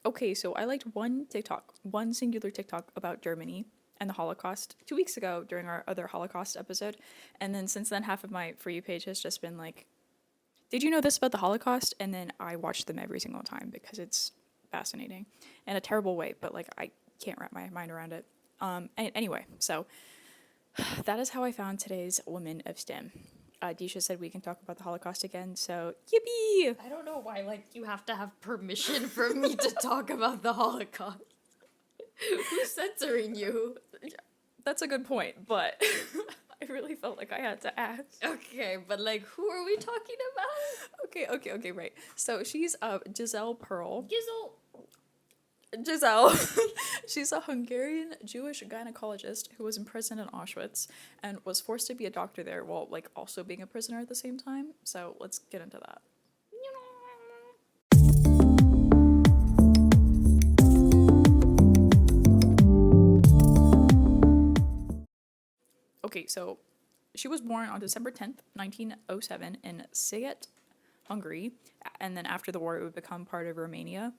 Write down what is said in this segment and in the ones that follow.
Okay, so I liked one singular TikTok about Germany and the Holocaust 2 weeks ago during our other Holocaust episode. And then since then, half of my For You page has just been like, did you know this about the Holocaust? And then I watch them every single time because it's fascinating in a terrible way, but like I can't wrap my mind around it. Anyway, so that is how I found today's Women of STEM. Disha said we can talk about the Holocaust again, so yippee! I don't know why, like, you have to have permission for me to talk about the Holocaust. Who's censoring you? That's a good point, but I really felt like I had to ask. Okay, but, like, who are we talking about? Okay, right. So she's Giselle Perl. Giselle. She's a Hungarian Jewish gynecologist who was imprisoned in Auschwitz and was forced to be a doctor there while like also being a prisoner at the same time. So let's get into that. Okay, so she was born on December 10th, 1907 in Szeged, Hungary, and then after the war it would become part of Romania.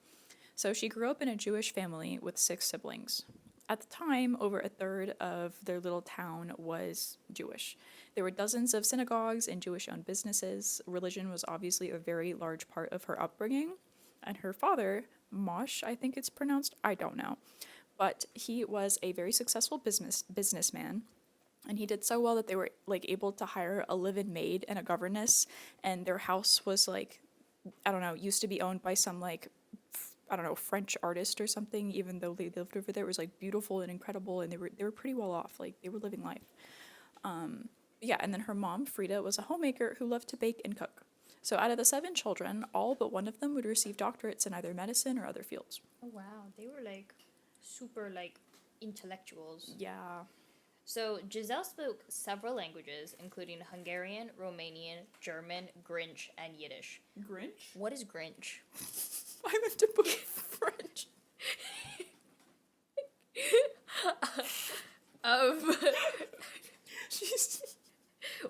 So she grew up in a Jewish family with 6 siblings. At the time, over a third of their little town was Jewish. There were dozens of synagogues and Jewish-owned businesses. Religion was obviously a very large part of her upbringing. And her father, Mosh, I think it's pronounced, I don't know. But he was a very successful businessman. And he did so well that they were like able to hire a live-in maid and a governess. And their house was like, I don't know, used to be owned by some like I don't know, French artist or something, even though they lived over there. It was like beautiful and incredible, and they were pretty well off. Like they were living life. Yeah, and then her mom, Frida, was a homemaker who loved to bake and cook. So out of the 7 children, all but one of them would receive doctorates in either medicine or other fields. Oh, wow. They were, like, super, like, intellectuals. Yeah. So, Giselle spoke several languages, including Hungarian, Romanian, German, Grinch, and Yiddish. Grinch? What is Grinch? I meant to put French. She's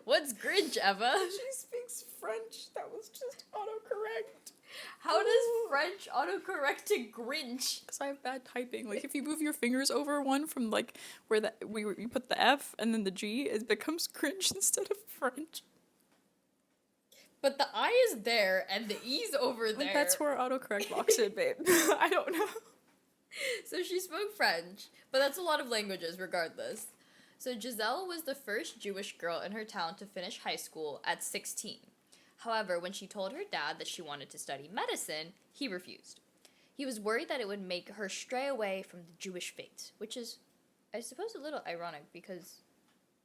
What's Grinch, Eva? She speaks French. That was just autocorrect. How does French autocorrect to Grinch? Because I have bad typing. Like if you move your fingers over one from like where you put the F and then the G, it becomes Grinch instead of French. But the I is there and the E's over there. That's where autocorrect locks it, babe. I don't know. So she spoke French, but that's a lot of languages regardless. So Giselle was the first Jewish girl in her town to finish high school at 16. However, when she told her dad that she wanted to study medicine, he refused. He was worried that it would make her stray away from the Jewish faith, which is, I suppose, a little ironic because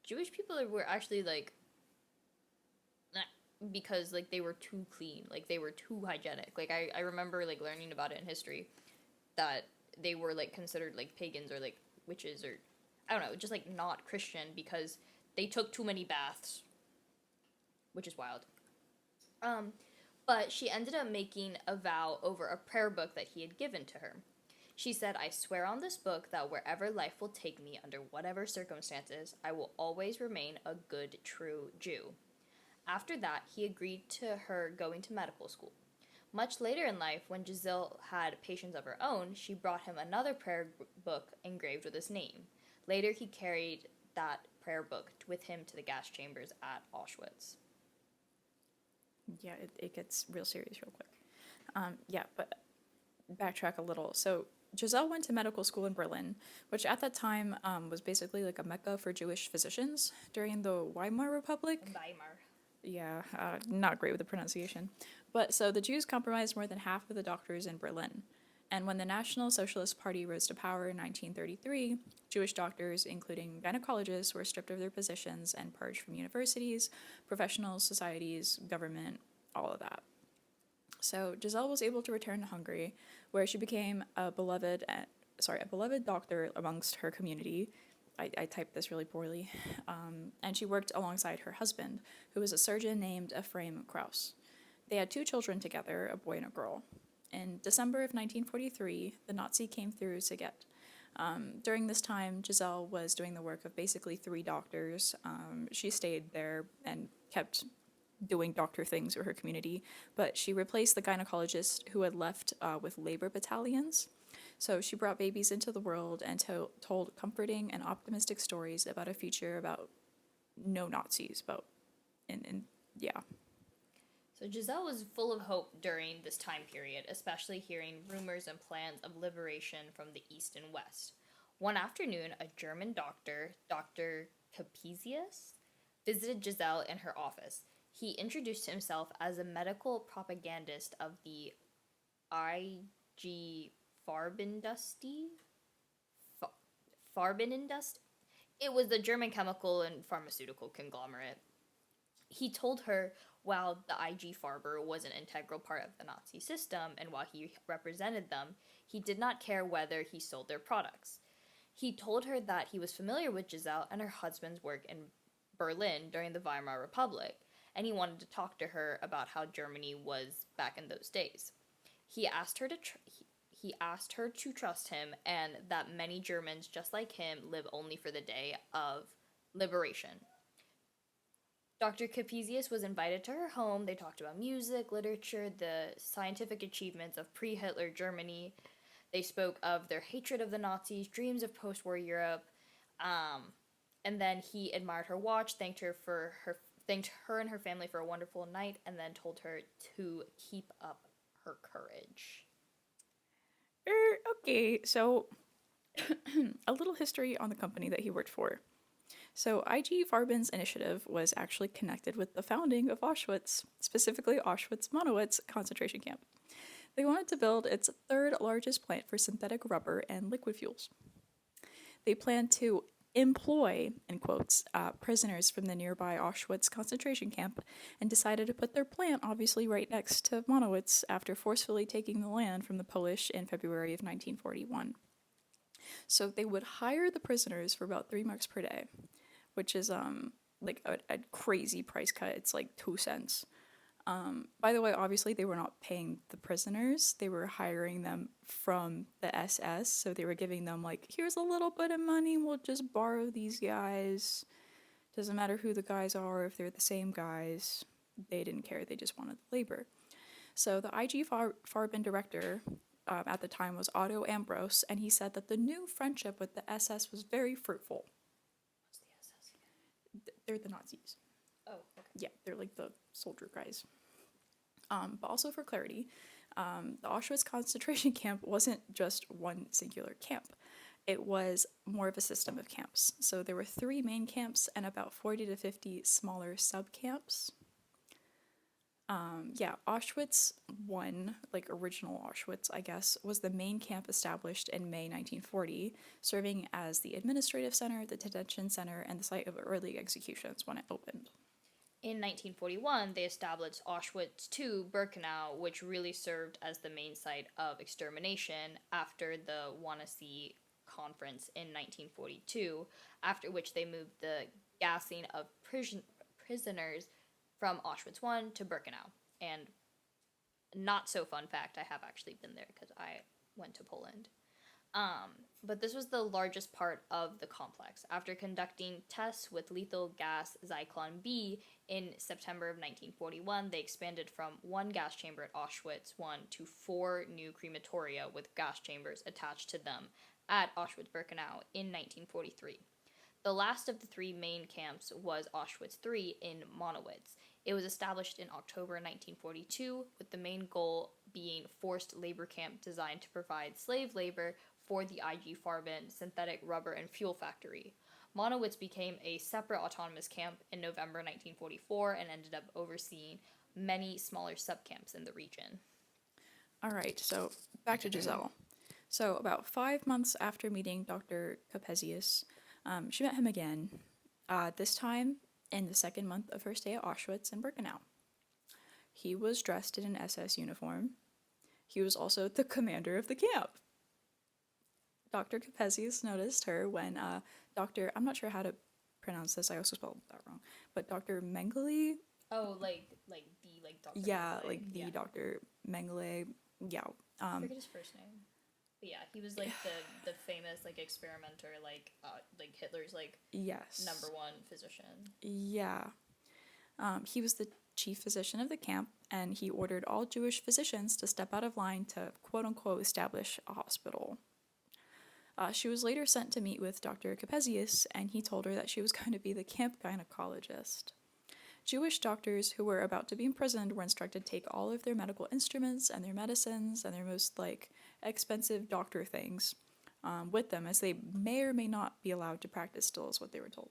Jewish people were actually like, because like they were too clean, like they were too hygienic. Like I remember like learning about it in history that they were like considered like pagans or like witches or I don't know, just like not Christian because they took too many baths, which is wild. But she ended up making a vow over a prayer book that he had given to her. She said, "I swear on this book that wherever life will take me under whatever circumstances, I will always remain a good, true Jew." After that, he agreed to her going to medical school. Much later in life, when Giselle had patients of her own, she brought him another prayer book engraved with his name. Later, he carried that prayer book with him to the gas chambers at Auschwitz. Yeah, it gets real serious real quick. Yeah, but backtrack a little. So Giselle went to medical school in Berlin, which at that time was basically like a mecca for Jewish physicians during the Weimar Republic. Weimar. Yeah, not great with the pronunciation. But so the Jews comprised more than half of the doctors in Berlin. And when the National Socialist Party rose to power in 1933, Jewish doctors, including gynecologists, were stripped of their positions and purged from universities, professional societies, government, all of that. So Giselle was able to return to Hungary, where she became a beloved doctor amongst her community. I typed this really poorly. And she worked alongside her husband, who was a surgeon named Ephraim Krauss. They had 2 children together, a boy and a girl. In December of 1943, the Nazi came through Szeged. During this time, Giselle was doing the work of basically 3 doctors. She stayed there and kept doing doctor things for her community, but she replaced the gynecologist who had left with labor battalions. So she brought babies into the world and told comforting and optimistic stories about a future about no Nazis, about, and yeah. So Giselle was full of hope during this time period, especially hearing rumors and plans of liberation from the East and West. One afternoon, a German doctor, Dr. Capesius, visited Giselle in her office. He introduced himself as a medical propagandist of the IG Farbenindustrie. Farbenindust. It was the German chemical and pharmaceutical conglomerate. He told her while the IG Farber was an integral part of the Nazi system and while he represented them, he did not care whether he sold their products. He told her that he was familiar with Giselle and her husband's work in Berlin during the Weimar Republic, and he wanted to talk to her about how Germany was back in those days. He asked her to trust him and that many Germans just like him live only for the day of liberation. Dr. Capesius was invited to her home. They talked about music, literature, the scientific achievements of pre-Hitler Germany. They spoke of their hatred of the Nazis, dreams of post-war Europe, and then he admired her watch, thanked her and her family for a wonderful night, and then told her to keep up her courage. Okay, so a little history on the company that he worked for. So IG Farben's initiative was actually connected with the founding of Auschwitz, specifically Auschwitz-Monowitz concentration camp. They wanted to build its third largest plant for synthetic rubber and liquid fuels. They planned to employ, in quotes, prisoners from the nearby Auschwitz concentration camp and decided to put their plant obviously right next to Monowitz after forcefully taking the land from the Polish in February of 1941. So they would hire the prisoners for about $3 per day, which is like a crazy price cut. It's like 2 cents. By the way, obviously they were not paying the prisoners. They were hiring them from the SS. So they were giving them like, here's a little bit of money. We'll just borrow these guys. Doesn't matter who the guys are, if they're the same guys. They didn't care. They just wanted the labor. So the IG Farben director at the time was Otto Ambros, and he said that the new friendship with the SS was very fruitful. What's the SS again? They're the Nazis. Oh, okay. Yeah, they're like the soldier guys. But also for clarity, the Auschwitz concentration camp wasn't just one singular camp. It was more of a system of camps. So there were 3 main camps and about 40 to 50 smaller sub-camps. Auschwitz 1, like original Auschwitz, I guess, was the main camp established in May 1940, serving as the administrative center, the detention center, and the site of early executions when it opened. In 1941, they established Auschwitz II Birkenau, which really served as the main site of extermination after the Wannsee Conference in 1942, after which they moved the gassing of prisoners from Auschwitz I to Birkenau. And not so fun fact, I have actually been there because I went to Poland. But this was the largest part of the complex. After conducting tests with lethal gas Zyklon B in September of 1941, they expanded from 1 gas chamber at Auschwitz I to 4 new crematoria with gas chambers attached to them at Auschwitz-Birkenau in 1943. The last of the 3 main camps was Auschwitz III in Monowitz. It was established in October 1942, with the main goal being forced labor camp designed to provide slave labor for the IG Farben synthetic rubber and fuel factory. Monowitz became a separate autonomous camp in November 1944 and ended up overseeing many smaller subcamps in the region. All right, so back to Giselle. So about 5 months after meeting Dr. Capesius, she met him again, this time in the 2nd month of her stay at Auschwitz and Birkenau. He was dressed in an SS uniform. He was also the commander of the camp. Dr. Capesius noticed her when I'm not sure how to pronounce this, I also spelled that wrong, but Dr. Mengele. Oh, like Dr. Yeah, Mengele. like the Dr. Mengele, yeah. I forget his first name. But yeah, he was like the famous like experimenter, like Hitler's like yes, #1 physician. Yeah. He was the chief physician of the camp, and he ordered all Jewish physicians to step out of line to quote-unquote establish a hospital. She was later sent to meet with Dr. Capesius, and he told her that she was going to be the camp gynecologist. Jewish doctors who were about to be imprisoned were instructed to take all of their medical instruments and their medicines and their most expensive doctor things with them, as they may or may not be allowed to practice still, is what they were told.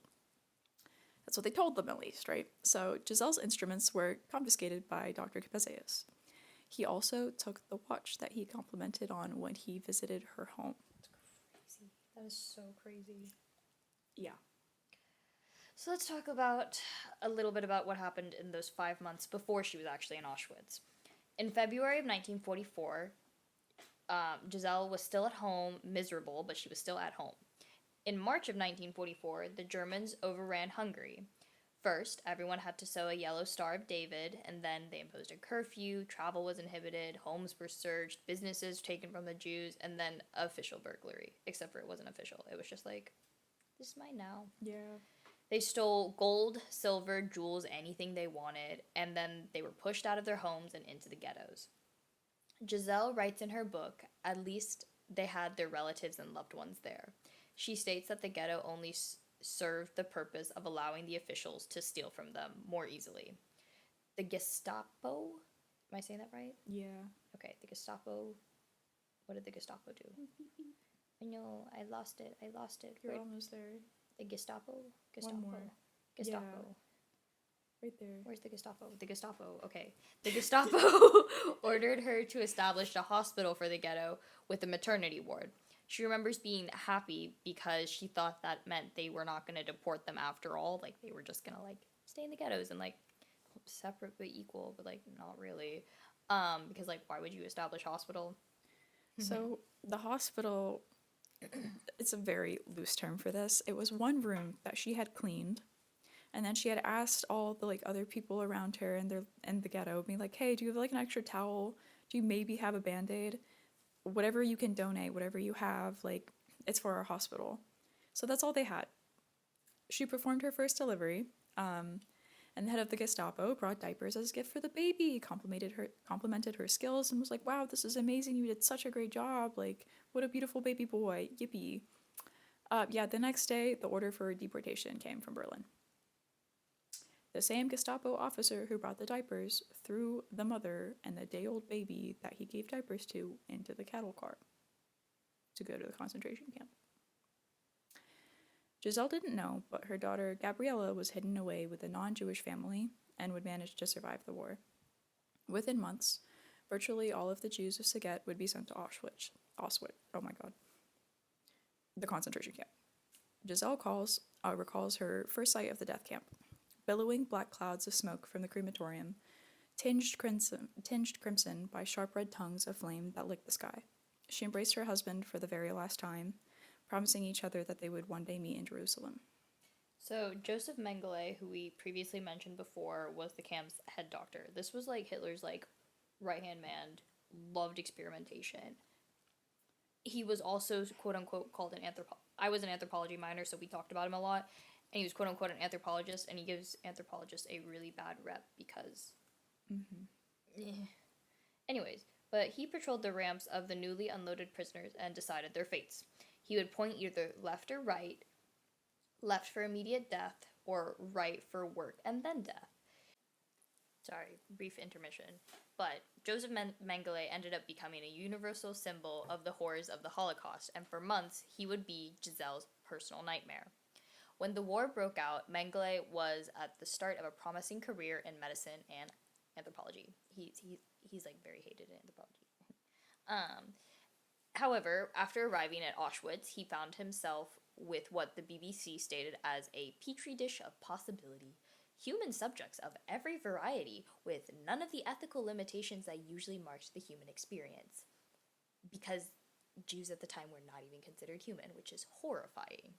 That's what they told them, at least, right? So Giselle's instruments were confiscated by Dr. Capesius. He also took the watch that he complimented on when he visited her home. That's crazy. That is so crazy. Yeah. So let's talk about a little bit about what happened in those 5 months before she was actually in Auschwitz. In February of 1944, Giselle was still at home, miserable, but she was still at home. In March of 1944, the Germans overran Hungary. First, everyone had to sew a yellow Star of David, and then they imposed a curfew, travel was inhibited, homes were searched, businesses taken from the Jews, and then official burglary. Except for it wasn't official. It was just like, this is mine now. Yeah. They stole gold, silver, jewels, anything they wanted, and then they were pushed out of their homes and into the ghettos. Giselle writes in her book, at least they had their relatives and loved ones there. She states that the ghetto only served the purpose of allowing the officials to steal from them more easily. The Gestapo, am I saying that right? Yeah. Okay, the Gestapo, what did the Gestapo do? I know, I lost it. You're Wait, almost there. the Gestapo? One more. Gestapo. Yeah. Right there. Where's the Gestapo? The Gestapo, okay. The Gestapo ordered her to establish a hospital for the ghetto with a maternity ward. She remembers being happy because she thought that meant they were not going to deport them after all. Like, they were just going to, stay in the ghettos and, separate but equal, but, not really. Because, why would you establish a hospital? So the hospital, it's a very loose term for this. It was one room that she had cleaned, and then she had asked all the other people around her in the ghetto, being like, "Hey, do you have an extra towel? Do you maybe have a Band-Aid? Whatever you can donate, whatever you have, it's for our hospital." So that's all they had. She performed her first delivery, and the head of the Gestapo brought diapers as a gift for the baby, complimented her skills, and was like, "Wow, this is amazing, you did such a great job, what a beautiful baby boy, yippee." The next day, the order for deportation came from Berlin. The same Gestapo officer who brought the diapers threw the mother and the day-old baby that he gave diapers to into the cattle car to go to the concentration camp. Giselle didn't know, but her daughter Gabriella was hidden away with a non-Jewish family and would manage to survive the war. Within months, virtually all of the Jews of Szeged would be sent to Auschwitz. Oh my god. The concentration camp. Giselle recalls her first sight of the death camp. Billowing black clouds of smoke from the crematorium, tinged crimson by sharp red tongues of flame that licked the sky. She embraced her husband for the very last time, promising each other that they would one day meet in Jerusalem. So Joseph Mengele, who we previously mentioned before, was the camp's head doctor. This was Hitler's right-hand man, loved experimentation. He was also quote unquote called an I was an anthropology minor, so we talked about him a lot. And he was quote unquote an anthropologist, and he gives anthropologists a really bad rep because Anyways, but he patrolled the ramps of the newly unloaded prisoners and decided their fates. He would point either left or right, left for immediate death, or right for work and then death. Sorry, brief intermission. But Joseph Mengele ended up becoming a universal symbol of the horrors of the Holocaust, and for months he would be Giselle's personal nightmare. When the war broke out, Mengele was at the start of a promising career in medicine and anthropology. He's very hated in anthropology. However, after arriving at Auschwitz, he found himself with what the BBC stated as a petri dish of possibility. Human subjects of every variety, with none of the ethical limitations that usually marked the human experience. Because Jews at the time were not even considered human, which is horrifying.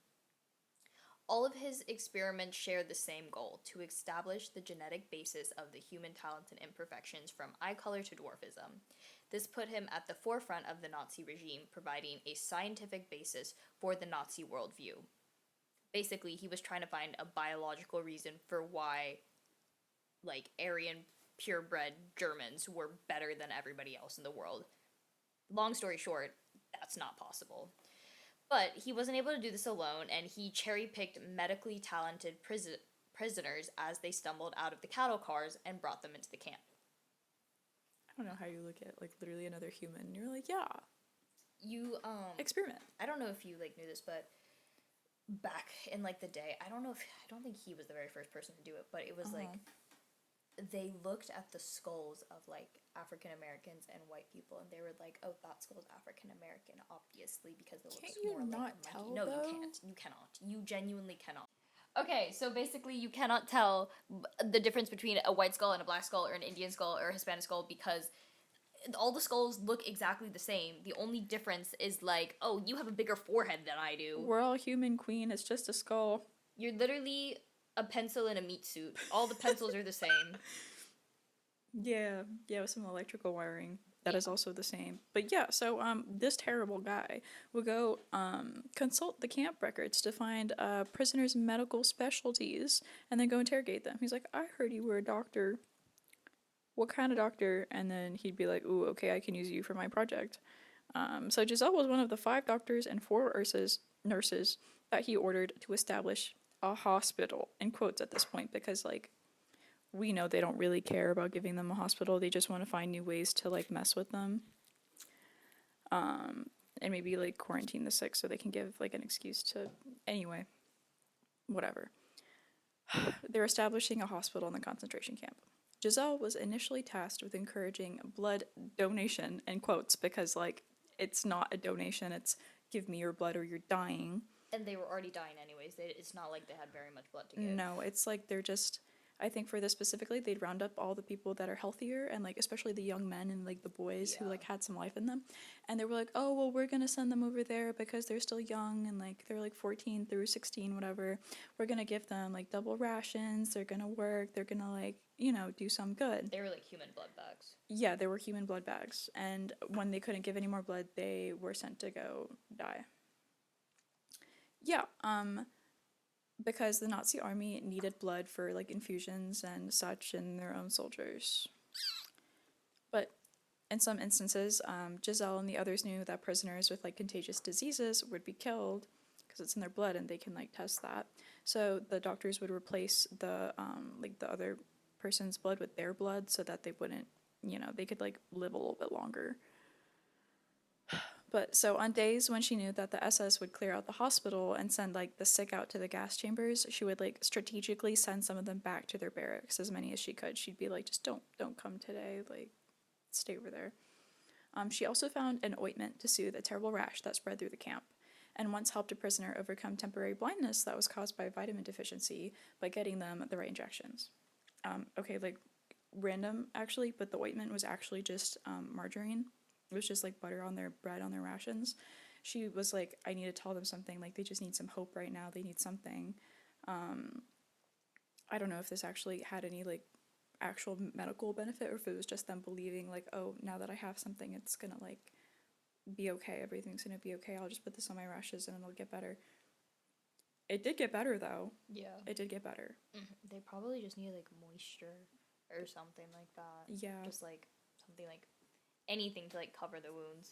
All of his experiments shared the same goal, to establish the genetic basis of the human talents and imperfections from eye color to dwarfism. This put him at the forefront of the Nazi regime, providing a scientific basis for the Nazi worldview. Basically, he was trying to find a biological reason for why like Aryan purebred Germans who were better than everybody else in the world. Long story short, that's not possible. But he wasn't able to do this alone, and he cherry picked medically talented prisoners as they stumbled out of the cattle cars and brought them into the camp. I don't know how you look at like literally another human and you're like, yeah, You experiment. I don't know if you like knew this, but back in like the day, I don't think he was the very first person to do it, but it was like they looked at the skulls of like African Americans and white people, and they were like, "Oh, that skull's African American, obviously, because it looks Can't you more like not a tell, monkey." No, though? you can't. You cannot. You genuinely cannot. Okay, so basically, you cannot tell the difference between a white skull and a black skull, or an Indian skull or a Hispanic skull, because all the skulls look exactly the same. The only difference is like, oh, you have a bigger forehead than I do. We're all human, queen. It's just a skull. You're literally a pencil in a meat suit. All the pencils are the same. Yeah, with some electrical wiring. That is also the same. But yeah, so this terrible guy would go consult the camp records to find prisoners' medical specialties and then go interrogate them. He's like, I heard you were a doctor. What kind of doctor? And then he'd be like, ooh, okay, I can use you for my project. So Giselle was one of the 5 doctors and 4 nurses that he ordered to establish a hospital, in quotes at this point, because like we know they don't really care about giving them a hospital. They just want to find new ways to like mess with them. And maybe like quarantine the sick so they can give like an excuse to, anyway, whatever. They're establishing a hospital in the concentration camp. Giselle was initially tasked with encouraging blood donation, in quotes, because like it's not a donation, it's give me your blood or you're dying. And they were already dying anyways. It's not like they had very much blood to give. No, it's like they're just, I think for this specifically, they'd round up all the people that are healthier and like especially the young men and like the boys who like had some life in them. And they were like, oh, well, we're going to send them over there because they're still young and like they're like 14 through 16, whatever. We're going to give them like double rations. They're going to work. They're going to like, you know, do some good. They were like human blood bags. Yeah, they were human blood bags. And when they couldn't give any more blood, they were sent to go die. Yeah, because the Nazi army needed blood for like infusions and such in their own soldiers. But in some instances, Giselle and the others knew that prisoners with like contagious diseases would be killed because it's in their blood and they can like test that. So the doctors would replace the like the other person's blood with their blood so that they wouldn't, you know, they could like live a little bit longer. But so on days when she knew that the SS would clear out the hospital and send like the sick out to the gas chambers, she would like strategically send some of them back to their barracks, as many as she could. She'd be like, just don't come today, like stay over there. She also found an ointment to soothe a terrible rash that spread through the camp, and once helped a prisoner overcome temporary blindness that was caused by vitamin deficiency by getting them the right injections. Okay, like random actually, but the ointment was actually just margarine. It was just like butter on their bread, on their rations. She was like, I need to tell them something. Like, they just need some hope right now. They need something. I don't know if this actually had any like actual medical benefit or if it was just them believing like, oh, now that I have something, it's gonna like be okay. Everything's gonna be okay. I'll just put this on my rashes and it'll get better. It did get better though. Yeah. It did get better. They probably just need like moisture or something like that. Yeah. Just like something like anything to like cover the wounds.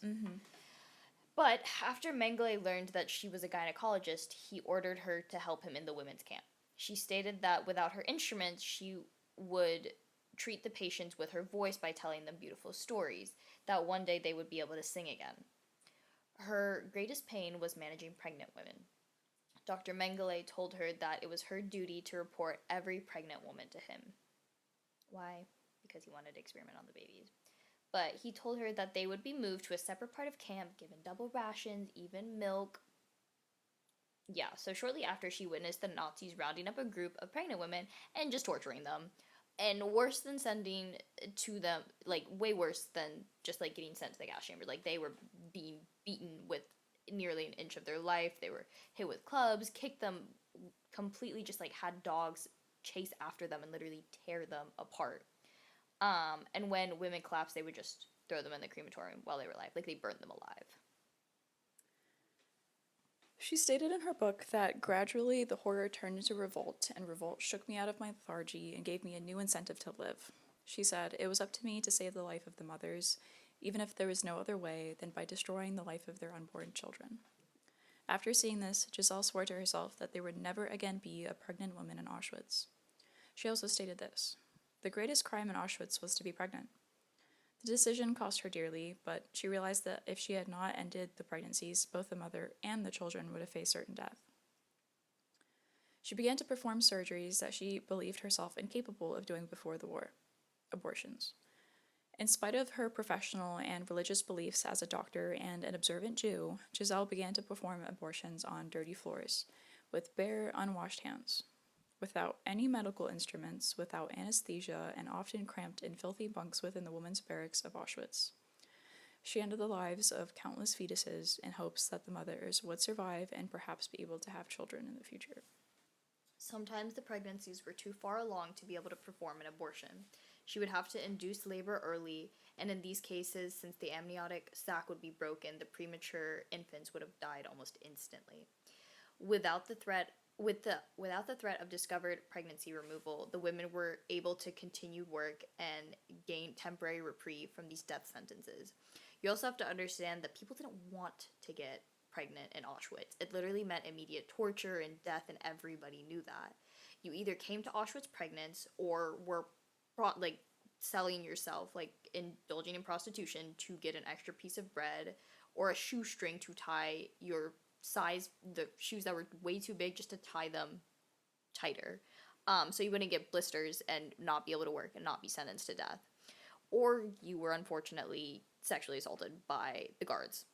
But after Mengele learned that she was a gynecologist, he ordered her to help him in the women's camp. She stated that without her instruments, she would treat the patients with her voice by telling them beautiful stories, that one day they would be able to sing again. Her greatest pain was managing pregnant women. Dr. Mengele told her that it was her duty to report every pregnant woman to him. Why? Because he wanted to experiment on the babies. But he told her that they would be moved to a separate part of camp, given double rations, even milk. Yeah, so shortly after, she witnessed the Nazis rounding up a group of pregnant women and just torturing them. And worse than sending to them, like way worse than just like getting sent to the gas chamber. Like they were being beaten with nearly an inch of their life. They were hit with clubs, kicked them completely, just like had dogs chase after them and literally tear them apart. And when women collapsed, they would just throw them in the crematorium while they were alive. Like, they burned them alive. She stated in her book that gradually the horror turned into revolt, and revolt shook me out of my lethargy and gave me a new incentive to live. She said, "It was up to me to save the life of the mothers, even if there was no other way than by destroying the life of their unborn children." After seeing this, Giselle swore to herself that there would never again be a pregnant woman in Auschwitz. She also stated this: "The greatest crime in Auschwitz was to be pregnant." The decision cost her dearly, but she realized that if she had not ended the pregnancies, both the mother and the children would have faced certain death. She began to perform surgeries that she believed herself incapable of doing before the war: abortions. In spite of her professional and religious beliefs as a doctor and an observant Jew, Giselle began to perform abortions on dirty floors, with bare, unwashed hands. Without any medical instruments, without anesthesia, and often cramped in filthy bunks within the women's barracks of Auschwitz. She ended the lives of countless fetuses in hopes that the mothers would survive and perhaps be able to have children in the future. Sometimes the pregnancies were too far along to be able to perform an abortion. She would have to induce labor early, and in these cases, since the amniotic sac would be broken, the premature infants would have died almost instantly. Without the threat of discovered pregnancy removal, the women were able to continue work and gain temporary reprieve from these death sentences. You also have to understand that people didn't want to get pregnant in Auschwitz. It literally meant immediate torture and death, and everybody knew that. You either came to Auschwitz pregnant or were selling yourself, like indulging in prostitution to get an extra piece of bread or a shoestring to tie the shoes that were way too big, just to tie them tighter. So you wouldn't get blisters and not be able to work and not be sentenced to death. Or you were unfortunately sexually assaulted by the guards.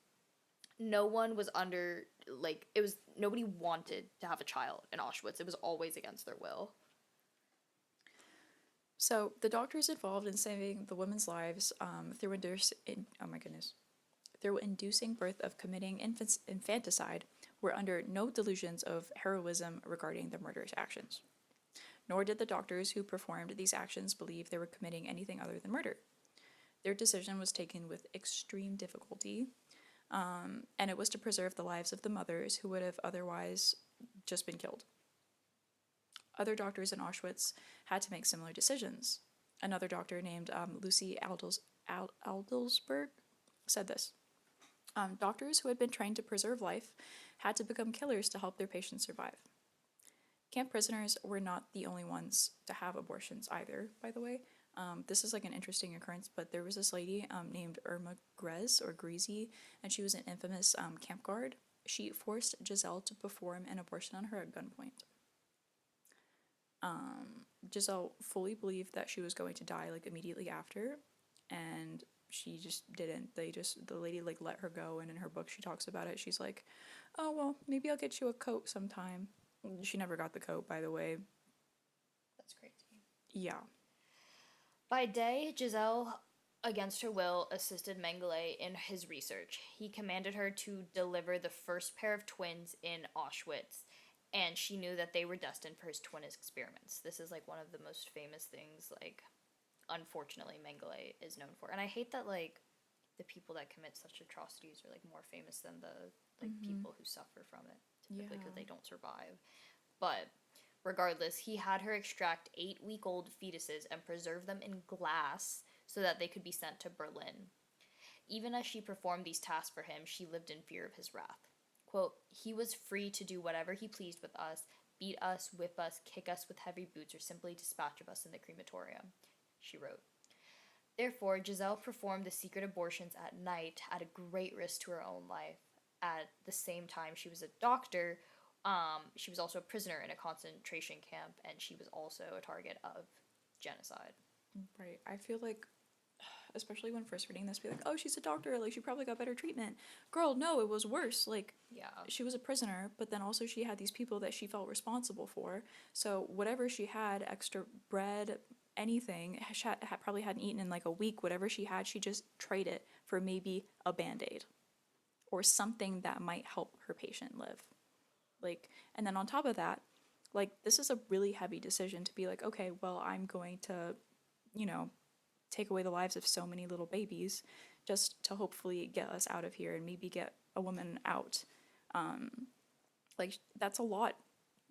No one was nobody wanted to have a child in Auschwitz. It was always against their will. So the doctors involved in saving the women's lives through inducing birth of committing infanticide were under no delusions of heroism regarding the murderous actions. Nor did the doctors who performed these actions believe they were committing anything other than murder. Their decision was taken with extreme difficulty, and it was to preserve the lives of the mothers who would have otherwise just been killed. Other doctors in Auschwitz had to make similar decisions. Another doctor named Lucy Adelsberg said this: "Doctors who had been trained to preserve life had to become killers to help their patients survive." Camp prisoners were not the only ones to have abortions either, by the way. This is like an interesting occurrence, but there was this lady named Irma Grez, or Greasy, and she was an infamous camp guard. She forced Giselle to perform an abortion on her at gunpoint. Giselle fully believed that she was going to die like immediately after, and she just didn't. The lady like let her go, and in her book she talks about it. She's like, "Oh well, maybe I'll get you a coat sometime." She never got the coat, by the way. That's crazy. Yeah. By day, Giselle, against her will, assisted Mengele in his research. He commanded her to deliver the first pair of twins in Auschwitz, and she knew that they were destined for his twin experiments. This is like one of the most famous things, like, unfortunately, Mengele is known for. And I hate that, like, the people that commit such atrocities are like more famous than the people who suffer from it, typically, because they don't survive. But regardless, he had her extract 8-week-old fetuses and preserve them in glass so that they could be sent to Berlin. Even as she performed these tasks for him, she lived in fear of his wrath. Quote, "He was free to do whatever he pleased with us, beat us, whip us, kick us with heavy boots, or simply dispatch of us in the crematorium," she wrote. Therefore, Giselle performed the secret abortions at night at a great risk to her own life. At the same time, she was a doctor. She was also a prisoner in a concentration camp, and she was also a target of genocide. Right. I feel like, especially when first reading this, be like, "Oh, she's a doctor. Like, she probably got better treatment." Girl, no, it was worse. Like, Yeah. she was a prisoner, but then also she had these people that she felt responsible for. So whatever she had, extra bread, anything, she probably hadn't eaten in like a week. Whatever she had, she just traded it for maybe a Band-Aid or something that might help her patient live. Like, and then on top of that, like, this is a really heavy decision to be like, okay, well, I'm going to, take away the lives of so many little babies just to hopefully get us out of here and maybe get a woman out. Like, that's a lot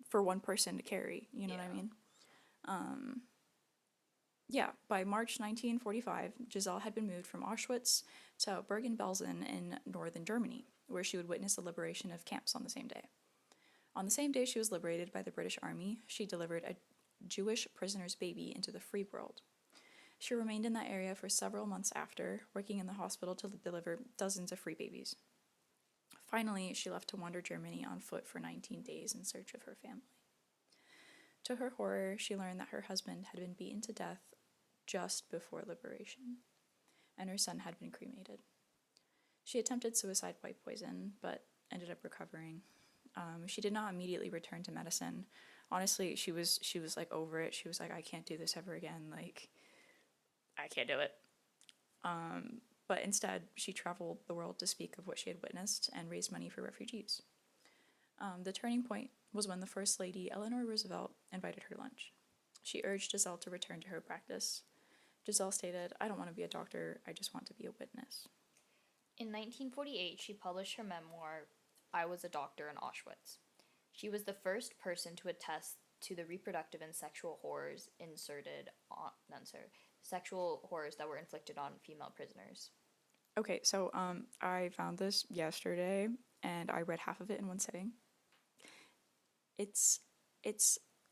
for one person to carry, you know what I Yeah. mean? Yeah, by March 1945, Giselle had been moved from Auschwitz to Bergen-Belsen in northern Germany, where she would witness the liberation of camps on the same day. On the same day she was liberated by the British Army, she delivered a Jewish prisoner's baby into the free world. She remained in that area for several months after, working in the hospital to deliver dozens of free babies. Finally, she left to wander Germany on foot for 19 days in search of her family. To her horror, she learned that her husband had been beaten to death just before liberation, and her son had been cremated. She attempted suicide by poison, but ended up recovering. She did not immediately return to medicine. Honestly, she was like over it. She was like, I can't do this ever again. Like, I can't do it. But instead, she traveled the world to speak of what she had witnessed and raise money for refugees. The turning point was when the First Lady, Eleanor Roosevelt, invited her to lunch. She urged Giselle to return to her practice. Giselle stated, I don't want to be a doctor, I just want to be a witness. In 1948, she published her memoir, I Was a Doctor in Auschwitz. She was the first person to attest to the reproductive and sexual horrors sexual horrors that were inflicted on female prisoners. Okay, so I found this yesterday and I read half of it in one sitting. It's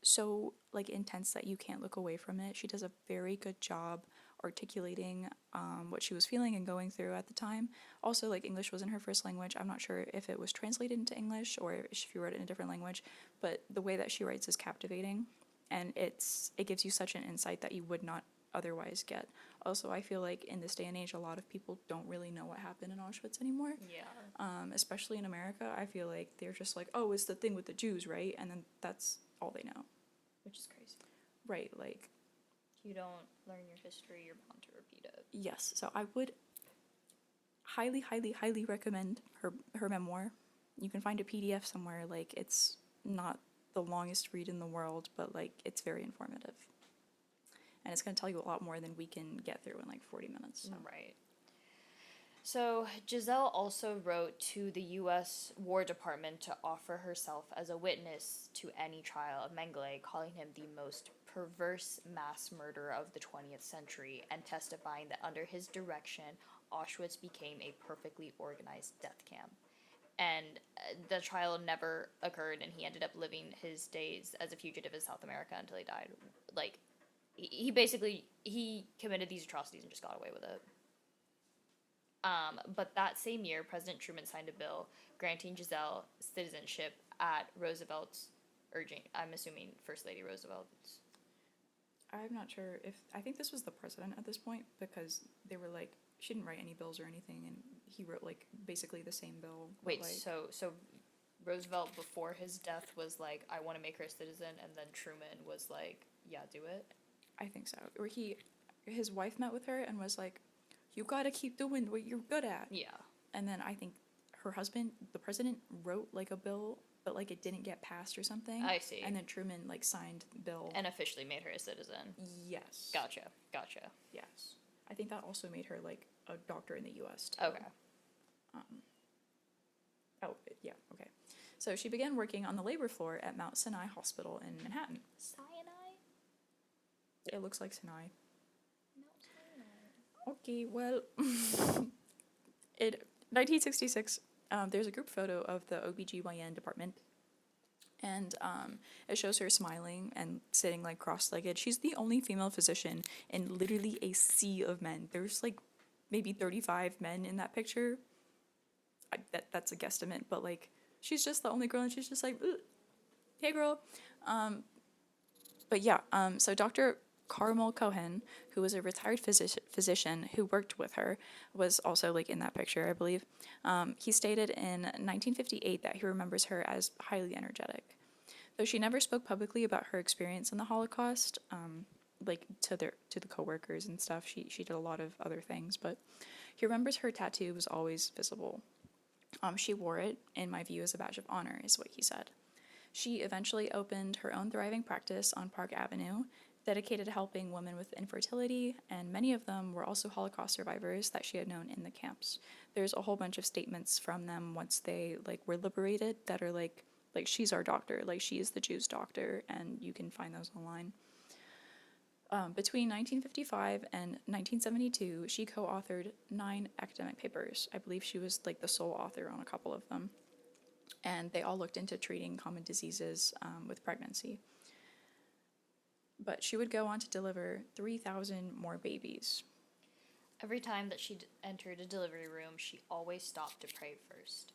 so like intense that you can't look away from it. She does a very good job articulating what she was feeling and going through at the time. Also, like English wasn't her first language. I'm not sure if it was translated into English or if she wrote it in a different language, but the way that she writes is captivating, and it gives you such an insight that you would not otherwise get. Also, I feel like in this day and age, a lot of people don't really know what happened in Auschwitz anymore. Yeah. Especially in America, I feel like they're just like, oh, it's the thing with the Jews, right? And then that's all they know. Which is crazy. Right, like, If you don't learn your history, you're bound to repeat it. yes. So I would highly, highly, highly recommend her memoir. You can find a PDF somewhere. Like, it's not the longest read in the world, but like it's very informative. And it's going to tell you a lot more than we can get through in like 40 minutes. So. Right. So, Giselle also wrote to the U.S. War Department to offer herself as a witness to any trial of Mengele, calling him the most perverse mass murderer of the 20th century, and testifying that under his direction, Auschwitz became a perfectly organized death camp. And the trial never occurred, and he ended up living his days as a fugitive in South America until he died. Like, he basically, he committed these atrocities and just got away with it. But that same year, President Truman signed a bill granting Giselle citizenship at Roosevelt's urging. I'm assuming First Lady Roosevelt's. I'm not sure if, I think this was the president at this point because they were like, she didn't write any bills or anything, and he wrote like basically the same bill. Wait, like, so Roosevelt before his death was like, I want to make her a citizen, and then Truman was like, yeah, do it. I think so. Or his wife met with her and was like, you gotta keep doing what you're good at. Yeah. And then I think her husband, the president, wrote like a bill, but like it didn't get passed or something. I see. And then Truman like signed the bill. And officially made her a citizen. Yes. Gotcha. Yes. I think that also made her like a doctor in the U.S. too. Okay. Oh, yeah, okay. So she began working on the labor floor at Mount Sinai Hospital in Manhattan. Cyanide? It looks like Sinai. No, cyanide. Okay, well, in 1966, there's a group photo of the OBGYN department, and it shows her smiling and sitting like cross-legged. She's the only female physician in literally a sea of men. There's like maybe 35 men in that picture. That's a guesstimate, but like she's just the only girl, and she's just like, hey girl. But yeah, so Dr. Carmel Cohen, who was a retired physician who worked with her, was also like in that picture, I believe. He stated in 1958 that he remembers her as highly energetic. Though she never spoke publicly about her experience in the Holocaust, like to the coworkers and stuff, she did a lot of other things, but he remembers her tattoo was always visible. She wore it, in my view, as a badge of honor, is what he said. She eventually opened her own thriving practice on Park Avenue, dedicated to helping women with infertility, and many of them were also Holocaust survivors that she had known in the camps. There's a whole bunch of statements from them once they like were liberated that are like Like, she's our doctor. Like, she is the Jews' doctor, and you can find those online. Between 1955 and 1972, she co-authored 9 academic papers. I believe she was like the sole author on a couple of them. And they all looked into treating common diseases with pregnancy. But she would go on to deliver 3,000 more babies. Every time that she entered a delivery room, she always stopped to pray first.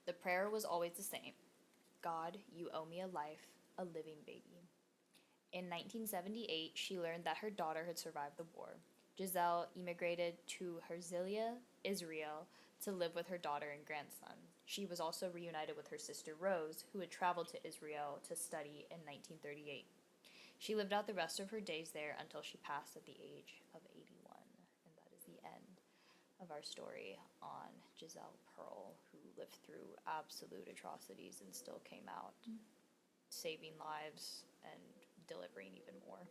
The prayer was always the same: God, you owe me a life, a living baby. In 1978, she learned that her daughter had survived the war. Giselle immigrated to Herzliya, Israel, to live with her daughter and grandson. She was also reunited with her sister Rose, who had traveled to Israel to study in 1938. She lived out the rest of her days there until she passed at the age of 81. And that is the end of our story on Giselle Perl, who lived through absolute atrocities and still came out saving lives and delivering even more.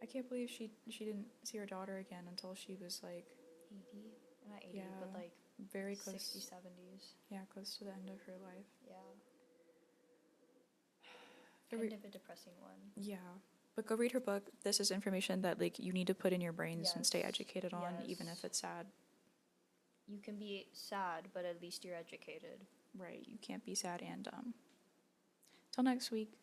I can't believe she didn't see her daughter again until she was like 80? Not 80, but Yeah. like very close. 60s, 70s. Yeah, close to the end of her life. Yeah. Go Kind re- of a depressing one. Yeah. But go read her book. This is information that like you need to put in your brains and stay Yes. educated on, even Yes. if it's sad. You can be sad, but at least you're educated. Right. You can't be sad and dumb. Till next week.